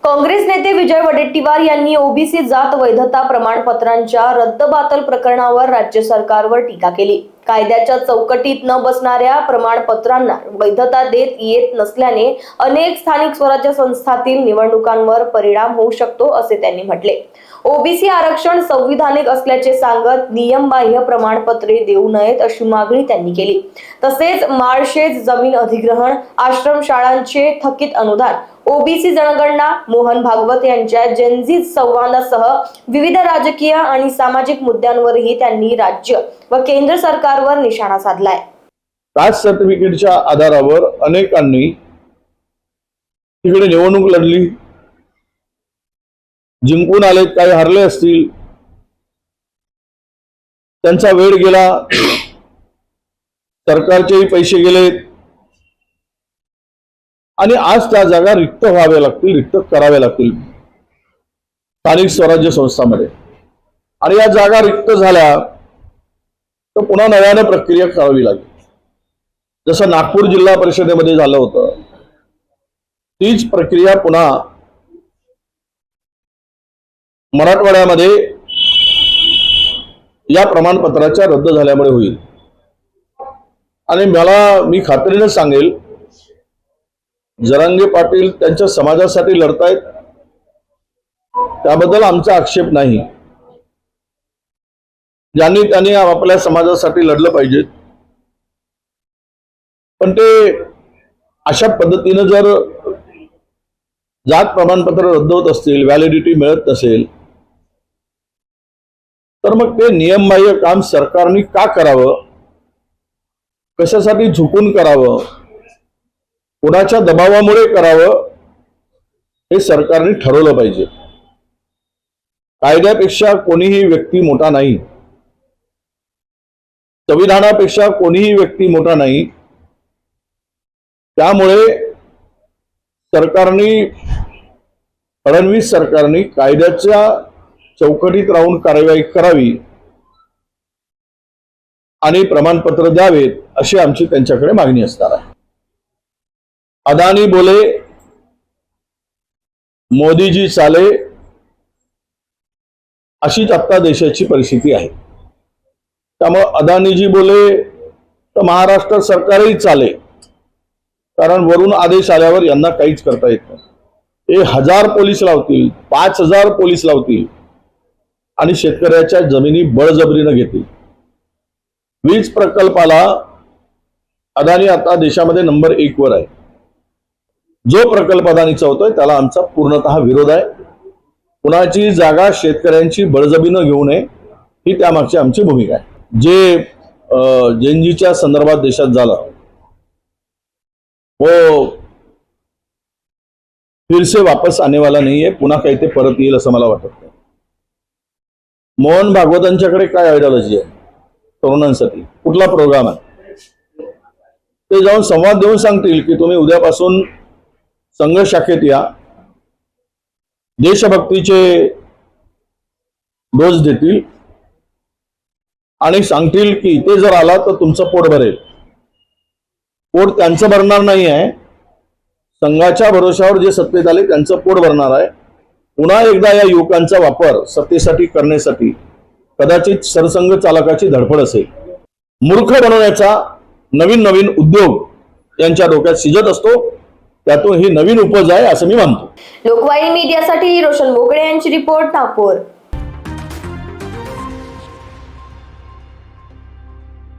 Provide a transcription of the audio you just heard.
काँग्रेस नेते विजय वडेट्टीवार यांनी ओबीसी जात वैधता प्रमाणपत्रांच्या रद्दबातल प्रकरणावर राज्य सरकारवर टीका केली। कायद्याच्या चौकटीत न बसणाऱ्या प्रमाणपत्रांना वैधता देत येत नसल्याने अनेक स्थानिक स्वराज्य संस्थांतील निवडणुकांवर परिणाम होऊ शकतो असे त्यांनी म्हटले। ओबीसी आरक्षण संविधानिक असल्याचे सांगत नियमबाह्य प्रमाणपत्रे देऊ नयेत अशी मागणी त्यांनी केली। तसेच माळशेज जमीन अधिग्रहण, आश्रमशाळांचे थकीत अनुदान, ओबीसी जनगणना, मोहन भागवत यांच्या जनजीत संवादासह विविध राजकीय आणि सामाजिक मुद्द्यांवरही त्यांनी राज्य व केंद्र सरकारवर निशाणा साधलाय। कास्ट सर्टिफिकेटच्या आधारावर अनेकांनी तिकडे निवडणूक लढली, जिंकून आले, काही हरले असतील, त्यांचा वेळ गेला, सरकारचेही पैसे गेले आणि आज त्या जागा रिक्त व्हाव्या लागतील, रिक्त कराव्या लागतील स्थानिक स्वराज्य संस्थांमध्ये। आणि या जागा रिक्त झाल्या तर पुन्हा नव्याने प्रक्रिया करावी लागेल। जसं नागपूर जिल्हा परिषदेमध्ये झालं होतं, तीच प्रक्रिया पुन्हा मराठवाड्यामध्ये या प्रमाणपत्राच्या रद्द झाल्यामुळे होईल। आणि मी खात्रीने सांगेल, जरांगे पाटील त्यांच्या समाजासाठी लढतायत, त्याबद्दल आमचा आक्षेप नाही। त्यांनी आपल्या समाजासाठी लढलं पाहिजे, पण ते अशा पद्धतीने जर जात प्रमाणपत्र रद्द होत असतील, व्हॅलिडिटी मिळत नसेल, तर मग ते नियमबाह्य काम सरकारने का करावं, कशासाठी झुकून करावं, कोणाच्या दबावामुळे करावं, हे सरकारने ठरवलं पाहिजे। कायद्यापेक्षा कोणीही व्यक्ती मोठा नाही, संविधानापेक्षा कोणीही व्यक्ती मोठा नाही। त्यामुळे फडणवीस सरकारने कायद्याच्या चौकटीत राहून कार्यवाही करावी आणि प्रमाणपत्र द्यावेत अशी आमची त्यांच्याकडे मागणी असणार आहे। अदानी बोले, मोदीजी चाले, अशीच आता देशाची परिस्थिती आहे। त्यामुळे अदानीजी बोले तर महाराष्ट्र सरकारही चाले, कारण वरून आदेश आल्यावर यांना काहीच करता येत नाही। हे 1000 पोलीस लावतील, 5000 पोलीस लावतील आणि शेतकऱ्याच्या जमिनी बळजबरीने घेतील। वीज प्रकल्पाला अदानी आता देशामध्ये नंबर 1 वर आहे। जो प्रकल्प अदानीचा होतोय त्याला आमचा पूर्णतः विरोध आहे। कुणाची जागा शेतकऱ्यांची बळजबरीने घेऊ नये ही त्यामागची आमची भूमिका आहे। जे जेनजीच्या संदर्भात देशात झालं वो फिर से वापस आने वाला नहीं है, पुन्हा काही ते परत येईल असं मला वाटत नाही। मोहन भागवतांच्याकडे काय आयडियोलॉजी आहे तरुणांसाठी, कुठला प्रोग्राम आहे, ते जाऊन संवाद देऊन सांगतील की तुम्ही उद्यापासून संघ शाखेत या, देशभक्तीचे डोस देतील आणि सांगतील की इथे जर आला तर तुमचं पोट भरेल। पोट त्यांचं भरणार नाही आहे, संघाच्या भरोशावर जे सत्तेत आले त्यांचं पोट भरणार आहे। पुन्हा एकदा या युवकांचा वापर सत्तेसाठी करण्यासाठी कदाचित सरसंघ चालकाची धडपड असेल। मूर्ख बनवण्याचा नवीन उद्योग यांच्या डोक्यात शिजत असतो, त्यातून ही नवीन उपज आहे असं मी मानतो। लोकवाहिनी मीडियासाठी रोशन मोकळे यांची रिपोर्ट, नागपूर।